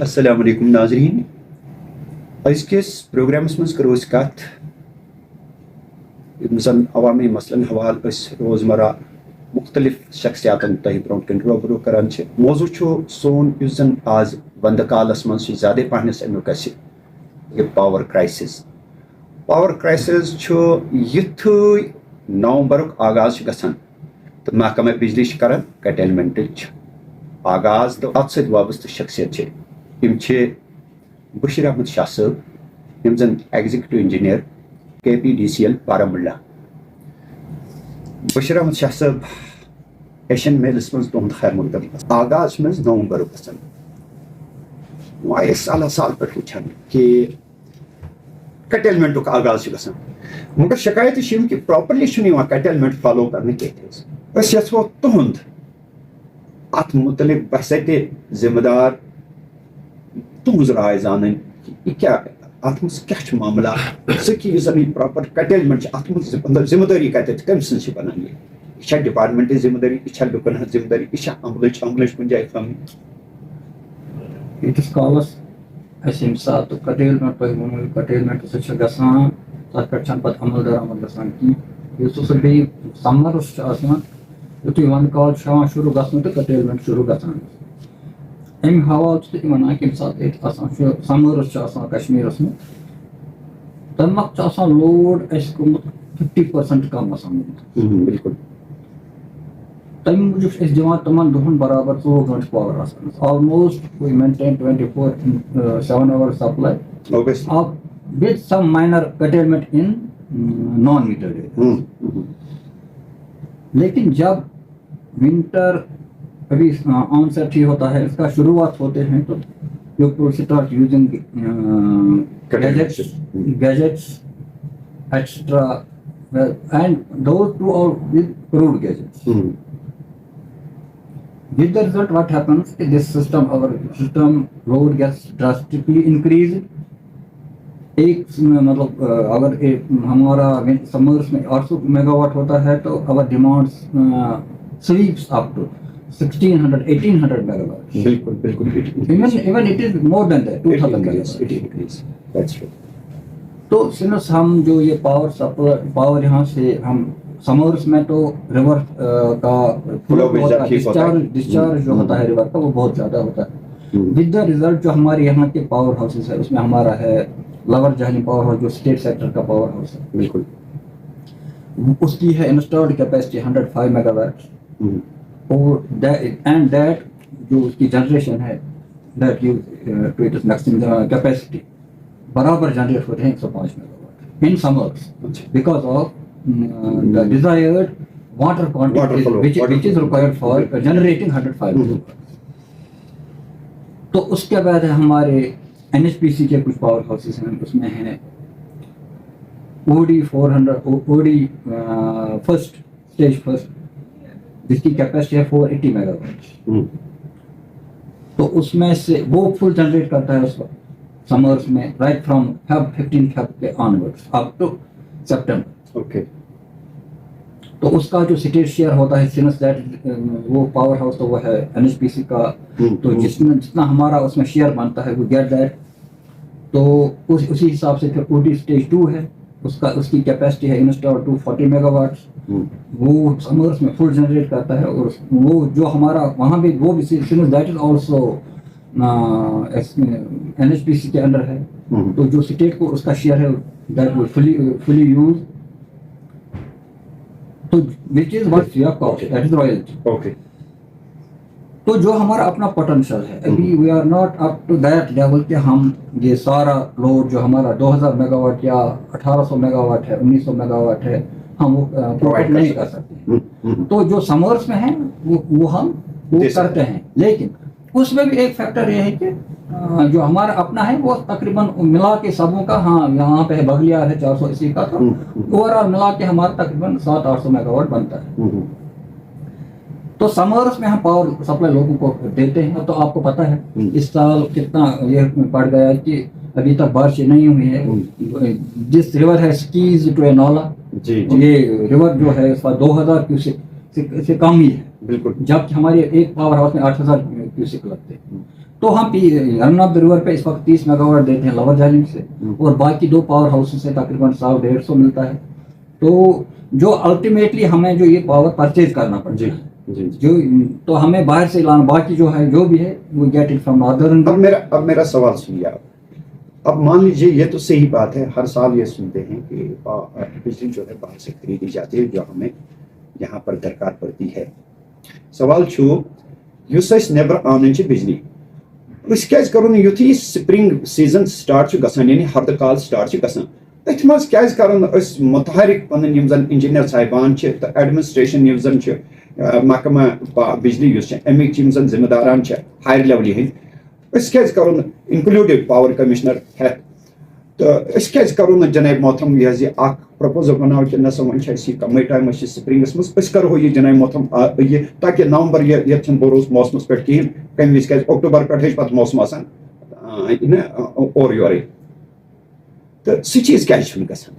السلام علیکم ناظرین. أزکِس پروگرامس منٛز کرو أسۍ کتھ یِم زن عوامی مسلن حوالہٕ أسۍ روزمرہ مختلف شخصیاتن تۄہہِ برونٛٹھ کَنۍ روبرو کران چھِ. موضوع چھُ سون یُس زن آز ونٛدٕ کالس منٛز چھُ زیادے پہنس امیُک اَسہِ یہِ پاور کرایسِس. پاور کرایسِس چھُ یِتھُے نومبرُک آغاز چھُ گژھان تہٕ محکمہ بجلی چھِ کران کٹیلمنٹٕچ آغاز تہٕ اتھ سۭتۍ وابستہٕ شخصیت چھِ یِم چھِ بشیر احمد شاہ صٲب یِم زن executive engineer KPDCL Baramulla. Bashir Ahmad Shah صٲب ایشین میلس منٛز تُہُنٛد خیر مقدم. آغاز چھُ مےٚ نومبرُک گژھان. واریاہ سال پٮ۪ٹھ وٕچھان کہِ کٹیلمنٹُک آغاز چھُ گژھان مگر شکایتہٕ چھِ یِم کہِ پراپرلی چھُنہٕ یِوان کٹیلمنٹ فالو کرنہٕ کینٛہہ حظ. أسۍ یژھو تُہُنٛد اتھ متعلق بحث تہِ ذمہٕ دار تُہٕنٛز راے زانٕنۍ یہِ کیٛاہ اتھ منٛز کیٛاہ چھُ معاملات سُہ کہِ یُس زن یہِ پراپر کٹیلمنٹ چھِ اتھ منٛز ذمہٕ دٲری کتٮ۪تھ کٔمۍ سٕنٛز چھِ بنان یہِ چھا ڈپارٹمنٹٕچ ذمہٕ دٲری یہِ چھا لُکن ہٕنٛز ذمہٕ دٲری یہِ چھا عملٕچ کُنہِ جایہِ خٲمی. ییٖتِس کالس اَسہِ ییٚمہِ ساتہٕ کٹیلمنٹ تۄہہِ ووٚنوٕ کٹیلمنٹ سُہ چھُ گژھان تتھ پٮ۪ٹھ چھنہٕ پتہٕ عمل درآمد گژھان کینٛہہ. یُس سُہ بیٚیہِ سمرس چھُ آسان یُتھُے ونٛدٕ کال چھُ ہٮ۪وان شروٗع گژھُن تہٕ کٹیلمنٹ شروٗع گژھان. امہِ حوالہٕ چھُ تہِ ونان کہِ ییٚمہِ ساتہٕ ییٚتہِ آسان چھُ سمرس چھُ آسان کشمیٖرس منٛز تمہِ وقتہٕ چھُ آسان لوڈ اَسہِ گوٚمُت 50% کم آسان گوٚمُت. بالکل تمہِ موٗجوٗب چھِ أسۍ دِوان تِمن دۄہن برابر 24 گٲنٛٹہٕ پاور آسان. Almost we maintain 24/7 hour supply with some minor curtailment in non-metered areas. لیکن جب ونٹر ابھی آن سیٹ ہی ہوتا ہے اس کا شروعات ہوتے ہیں تو people start using gadgets extra and those two are with crude gadgets. With the result what happens is this system load gets drastically increased. ایک مطلب اگر ہمارا سمرس میں 800 میگا واٹ ہوتا ہے تو our demands sweeps up to 1600-1800 mega what. بالکل بالکل even it is more than that 2000 mega what. تو سنس ہم جو یہ پاور یہاں سے ہم سمرس میں تو ریور کا ڈسچارج جو ہوتا ہے ریور کا وہ بہت زیادہ ہوتا ہے. ود دا ریزلٹ جو ہمارے یہاں کے پاور ہاؤسز ہے اس میں ہمارا ہے لور جہانی پاور ہاؤس جو اسٹیٹ سیکٹر کا پاور ہاؤس ہے. بالکل اس کی ہے انسٹالڈ کیپیسٹی 105 میگا واٹ اور اینڈ دیٹ جو اس کی جنریشن ہے that used to its maximum capacity برابر جنریٹ ہوتے ہیں 105 megawatt in summers because of the desired water quantity which is required for generating 105 megawatts. تو اس کے بعد ہے ہمارے NHPC کے کچھ پاور ہاؤسز ہیں اس میں ہیں OD فرسٹ جس کی کیپیسٹی ہے 480 میگا واٹ. تو اس میں سے وہ فل جنریٹ کرتا ہے اس وقت سمرس میں رائٹ فرام 15 فیب کے onwards up to September. Okay تو اس کا جو اسٹیٹ شیئر ہوتا ہے سنس دیٹ وہ پاور ہاؤس تو وہ ہے NHPC کا تو جتنا ہمارا اس میں شیئر بنتا ہے وہ گیٹ دیٹ. تو اسی حساب سے پھر OD اسٹیج 2 ہے اس کی کیپیسٹی ہے انسٹال 240 میگا واٹس. وہ سمرس میں فل جنریٹ کرتا ہے اور وہ جو ہمارا وہاں بھی وہ بھی since that is also NHPC کے انڈر ہے. تو جو اسٹیٹ کو اس کا شیئر ہے دیٹ ول فلی یوز تو which is what we have called that is royalty. Okay. تو جو ہمارا اپنا پوٹینشیل ہے ابھی we are not up to that level کہ ہم یہ سارا لوڈ جو ہمارا 2000 میگا واٹ یا 1800 میگا واٹ ہے 1900 میگا واٹ ہے ہم وہ پرووائڈ نہیں کر سکتے. تو جو سمرس میں ہیں وہ ہم وہ کرتے ہیں. لیکن اس میں بھی ایک فیکٹر یہ ہے کہ جو ہمارا اپنا ہے وہ تقریباً ملا کے سبوں کا ہاں یہاں پہ بغلیار ہے 480 کا تو اوور آل ملا کے ہمارا تقریباً 700-800 میگا واٹ بنتا ہے. تو سمرس میں ہم پاور سپلائی لوگوں کو دیتے ہیں. تو آپ کو پتہ ہے اس سال کتنا یہ پڑ گیا کہ ابھی تک بارشیں نہیں ہوئی ہے. جس ریور ہے سکیز ٹو اے نالا یہ ریور جو ہے اس کا 2000 کیوسک سے کم ہی ہے بالکل, جبکہ ہمارے ایک پاور ہاؤس میں 8000 کیوسک لگتے ہیں. तो हम यमुना रिवर पे इस वक्त 30 मेगावाट देते हैं लोअर झाइलिंग से, और बाकी 2 पावर हाउसेस से तकरीबन 100-150 मिलता है। तो जो अल्टीमेटली हमें जो ये पावर परचेज करना पड़ता है, जो तो हमें बाहर से लाना, बाकी जो है जो भी है वो गेट इट फ्रॉम नॉर्दर्न। अब मेरा सवाल सुनिए आप। अब मान लीजिए ये तो सही बात है, हर साल ये सुनते हैं कि बिजली जो है बाहर से खरीदी जाती है जो हमें यहाँ पर दरकार पड़ती है। सवाल छो युस अस नेबर आनन छ बिजली, अस क्याज करो युथी स्प्रिंग सीजन स्टार्ट गसान यानी हरद काल स्टार्ट गसान, तथ मज क्याज करन अस मुतहरिक पन्न यम जन इंजीनियर साहिबान छ त एडमिनिस्ट्रेशन यम जन छ महकमा बिजली युस छ अमिक यम जन जिम्मेदारान छ हायर लेवल हिंद, अस क्याज करो इंक्लूडेड पावर कमिश्नर है, तो अस क्याज करो जनाब मोहतरम यह अख प्रपोजल बनाओ कि नसा वन कम टाइम स्प्रिंगस मज अस करो यह जनाब मोहतरम ये ताकि नवंबर ये भरोस मौसमस पे कहें कम विज क्या अक्टूबर पे पे मौसम और योर, तो सह चीज क्या गसान।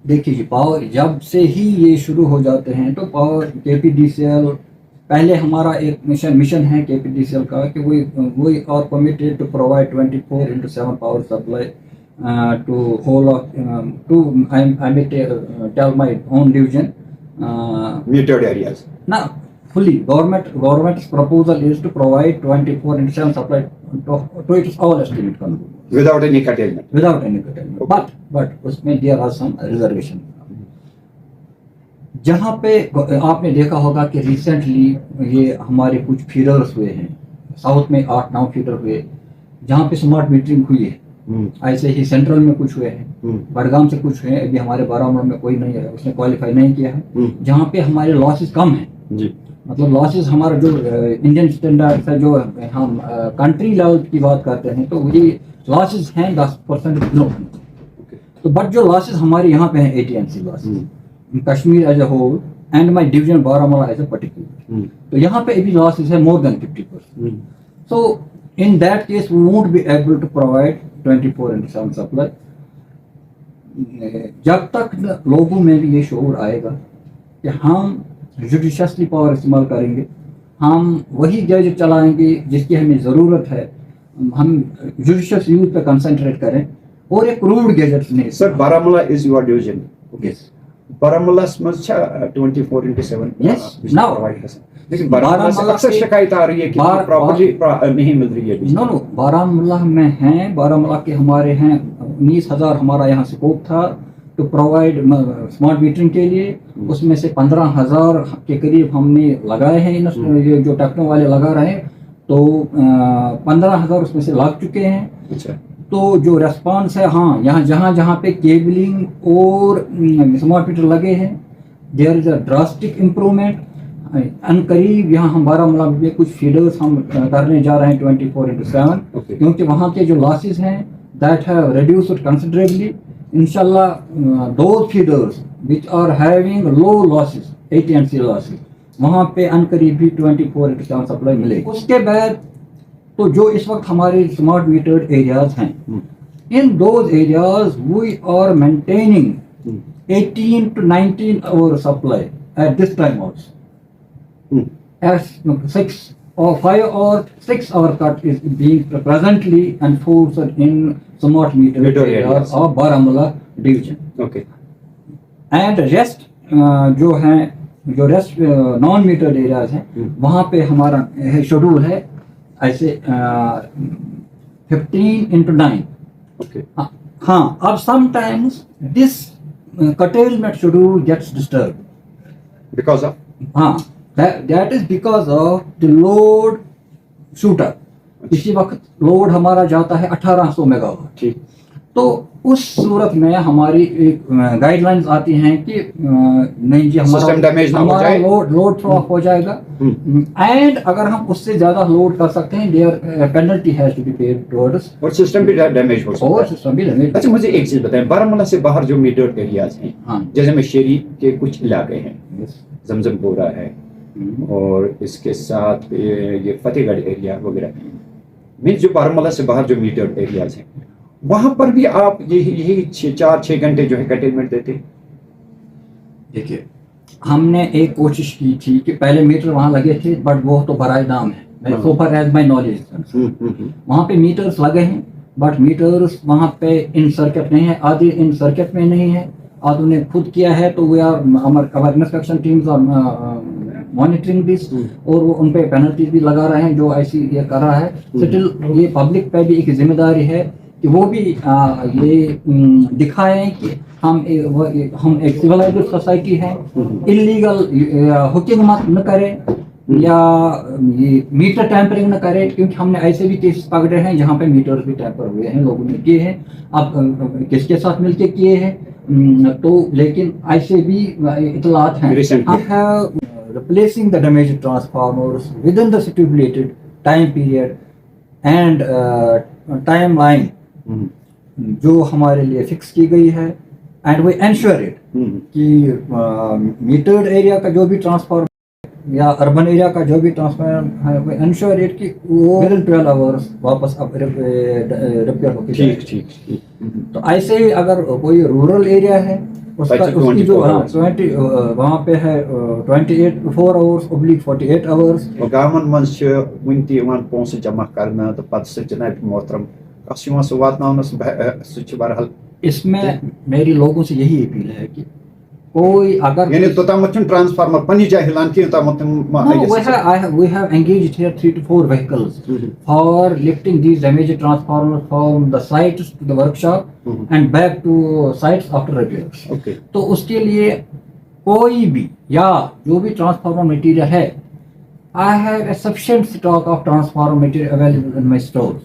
देखिए जी, पावर जब से ही ये शुरू हो जाते हैं तो पावर KPDCL पहले हमारा एक मिशन है KPDCL का कि we are committed to provide 24/7 power supply to whole of to I may tell my own division metered areas. Now fully government's proposal is to provide 24/7 supply to its all estimate control without any curtailment. But उसमें there are some reservation. जहाँ पे आपने देखा होगा कि recently ये हमारे कुछ फीडर्स हुए हैं, साउथ में 8-9 फीडर हुए जहाँ पे स्मार्ट मीटरिंग हुई है, ऐसे ही सेंट्रल में कुछ हुए हैं, बड़गाम से कुछ हुए हैं, अभी हमारे बारामूला में कोई नहीं है, उसने क्वालिफाई नहीं किया है, जहाँ पे हमारे लॉसेस कम हैं। मतलब लॉसेस हमारा जो इंडियन स्टैंडर्ड है, जो हम कंट्री लेवल की बात करते हैं तो ये लॉसेस हैं 10% बिलो। तो बट जो लॉसेस हमारे यहाँ पे हैं AT&C losses Kashmir as a whole and my division Baramulla as a particular, तो यहाँ पे अभी लॉसेस है more than 50%। So in that case we won't be able to provide 24/7 supply. जब तक लोगों में भी ये शऊर आएगा कि हम जुडिशियसली पावर इस्तेमाल करेंगे, हम वही गैजेट चलाएंगे जिसकी हमें ज़रूरत है, हम जुडिशियस यूज पे कंसंट्रेट करें और एक रूड गैजेट नहीं। Sir Baramulla is your division? Yes, Baramulla में 24/7 यस नाउ, लेकिन बारामूला से अक्सर शिकायत आ रही है कि प्रॉपर्टी नहीं मिल रही है। नो बारामूला में हैं, बारामूला के हमारे हैं 19,000 हमारा यहाँ स्कोप था टू प्रोवाइड स्मार्ट मीटरिंग के लिए, उसमें से 15,000 के करीब हमने लगाए हैं, ये जो टेक्नो वाले लगा रहे हैं, तो 15,000 उसमें से लग चुके हैं। अच्छा, तो जो रेस्पॉन्स है, हाँ यहाँ जहाँ पे केबलिंग और स्मार्ट मीटर लगे हैं there is a drastic improvement. अनकरीब यहाँ हम बारामूला में कुछ फीडर्स हम करने जा रहे हैं 24/7, क्योंकि वहाँ के जो लॉसेस हैं दैट हैव रिड्यूस्ड कंसिडरेबली। इंशाल्लाह those feeders which are having low losses AT&C losses, वहाँ पे अनकरीब भी 24/7 सप्लाई मिलेगी। उसके बाद तो जो इस वक्त हमारे स्मार्ट मीटर्ड एरियाज हैं, in those areas we are maintaining 18 to 19 hour supply at this time also. As 6 or 5 or 6 hour cut is being presently enforced in smart meter areas of Baramulla division. Okay. And rest जो rest non metered areas हैं, वहाँ पे हमारा schedule है ऐसे 15/9. Okay. हाँ, अब sometimes this curtailment schedule gets disturbed. Because of? हाँ, that is because of the load shoot up. इसी वक्त लोड हमारा जाता है 1800 मेगावाट। ठीक। तो उस सूरत में हमारी एक गाइडलाइंस आती हैं कि नहीं जी हमारा लोड थ्रो ऑफ हो जाएगा, एंड अगर हम उससे ज्यादा लोड कर सकते हैं there penalty has to be paid towards, और सिस्टम भी डैमेज हो सकता है। अच्छा, मुझे एक चीज बताएं, बारामूला से बाहर जो मीटर्ड एरियाज हैं, जैसे में शेरी के कुछ इलाके हैं, जमजमपुरा है और इसके साथ ये फतेहगढ़ एरिया वगैरह, मीन जो बारामूला से बाहर जो मीटर्ड एरियाज हैं, वहां पर भी आप यही 4-6 घंटे जो है कर्टेलमेंट देते? देखिए, हमने एक कोशिश की थी कि पहले मीटर वहां लगे थे, बट वो तो बराए दाम है, so far as my knowledge is concerned. वहाँ पे मीटर्स लगे हैं, बट मीटर्स वहाँ पे इन सर्किट नहीं है, आधे इन सर्किट में नहीं है, आधे ने खुद किया है. तो वी आर हमारे inspection teams are monitoring this, और वो उन पे पेनल्टीज भी लगा रहे हैं जो ऐसी ये कर रहा है. स्टिल ये पब्लिक पे भी एक जिम्मेदारी है कि वो भी ये दिखाएं कि हम एक सिविलाइज्ड सोसाइटी है, इलीगल हुकिंग मत न करें या ये मीटर टैंपरिंग न करें, क्योंकि हमने ऐसे भी केस पकड़े हैं जहाँ पे मीटर्स भी टैंपर हुए हैं, लोगों ने किए हैं. अब किसके साथ मिलके किए हैं, तो लेकिन ऐसे भी इतलात हैं. हम have replacing the damaged transformers within the stipulated time period and timeline जो हमारे लिए फिक्स की गई है, एंड वी एंश्योर इट कि मीटर्ड एरिया का जो भी ट्रांसफार्मर या अर्बन एरिया का जो भी ट्रांसफार्मर है, वी एंश्योर इट कि वो विद इन 12 आवर्स वापस अब रिपेयर होकर जाए. ठीक. तो ऐसे ही अगर कोई रूरल एरिया है उसका उसकी जो 20 वहाँ पे है 4 आवर्स 48 आवर्स. गामन मंच वन तीन पोंस जमा करना तो पद से जनाब मोहतरम कस वातनावनस सु बहरहाल. इसमें मेरी लोगों से यही अपील है कि कोई अगर यानी तोतामत ट्रांसफार्मर पनी जाय हिलान कि we have engaged here 3 to 4 vehicles for lifting these damaged transformers from the sites to the workshop and back to sites after repairs. Okay. तो उसके लिए कोई भी या जो भी ट्रांसफार्मर मटेरियल है, I have a sufficient stock of transformer material available in my stores.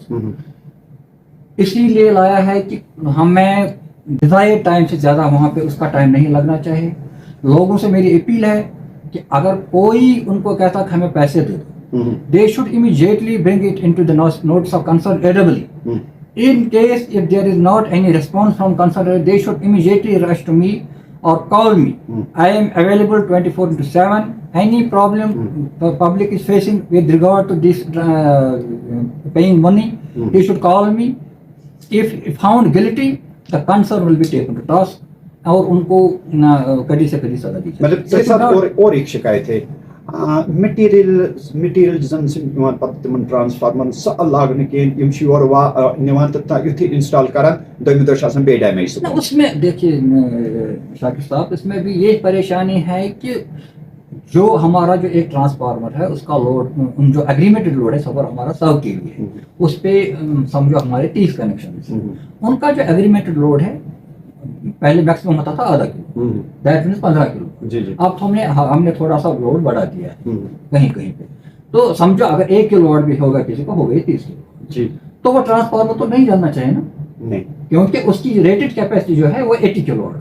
इसीलिए लाया है कि हमें डिजायर्ड टाइम से ज़्यादा वहाँ पे उसका टाइम नहीं लगना चाहिए. लोगों से मेरी अपील है कि अगर कोई उनको कहता कि हमें पैसे दे दो, they should immediately bring it into the notes of concern adequately. In case if there is not any response from concerned, they should immediately rush to me or call me. I am available 24/7. Any problem the public is facing with regard to this paying money, they should call me. If found guilty, the concern will be taken to task और उनको कड़ी से कड़ी सजा दी जाए. मतलब साथ और एक शिकायत है मटेरियल जन पत्तमन ट्रांसफार्मर स लागने के यम श्योर वा निवान तथा युति इंस्टॉल करन दमिदर शासन बे डैमेज. उसमें देखिए शाकिर साहब, इसमें भी ये परेशानी है कि जो हमारा जो एक ट्रांसफार्मर है उसका लोड, जो एग्रीमेंटेड लोड है सफर हमारा 100 kV है, उस पे समझो हमारे 30 कनेक्शन. उनका जो एग्रीमेंटेड लोड है पहले मैक्सिमम होता था आधा किलो, दैट मींस 15 किलो. अब तो हमने थोड़ा सा लोड बढ़ा दिया है कहीं कहीं पे. तो समझो अगर 1 किलो वाट भी होगा किसी को, हो गई 30 किलो, तो वो ट्रांसफार्मर तो नहीं जाना चाहिए ना. नहीं, क्योंकि उसकी रेटेड कैपेसिटी जो है वो 80 किलोवाट.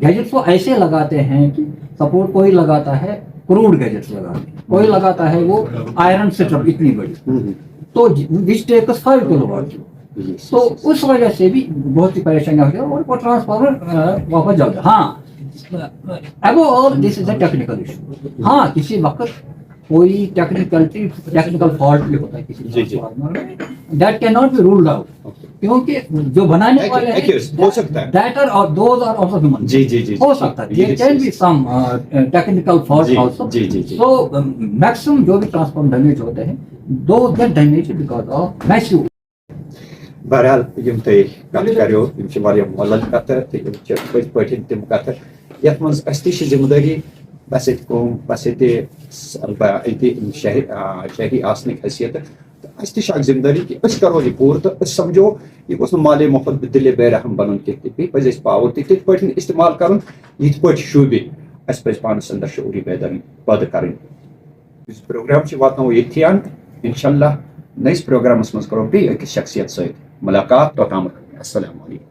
गैजेट्स वो ऐसे लगाते हैं कि सपोर्ट कोई लगाता है क्रूड गैजेट्स लगाते हैं, कोई लगाता है वो आयरन सेटअप इतनी बड़ी, तो विच टेक्स 5 किलोवाट. तो उस वजह से भी बहुत सी परेशानियां होती है और वो ट्रांसफार्मर वापस जाता है. हाँ, अबो और this is a technical issue. हाँ, किसी वक्त कोई टेक्निकल फॉल्ट भी होता है किसी ट्रांसफार्मर में, that can not be ruled out, क्योंकि जो बनाने वाले हैं हो सकता है दैट आर और दोज आर आल्सो ह्यूमन. जी हो सकता है, there can be some technical fault also. So maximum जो भी ट्रांसफार्मर डैमेज होते हैं, those get damaged because of massive. बहरहाल यम तय कत करो यम छ वारिया मोलन कत ते यम छ पज पठिन तिम कत यत मंज अस्ति छ जिम्मेदारी बस शहरी आसने की हैसियत अस जिम्मेदारी कि करो यह पूर तो समझो यह गोस माले मोहब्बत दिल बेरहम बन कह पे पावर तथ इस्तेमाल कर ये शूबे अस पे पानस अंदर शूरी बेदारी पैदा कर. प्रोग्राम वातो ये इंशाल्लाह नईस प्रोग्रामस मज करो बे अकिस शख्सियत सहित मुलाकात. तोताम अस्सलाम वालेकुम.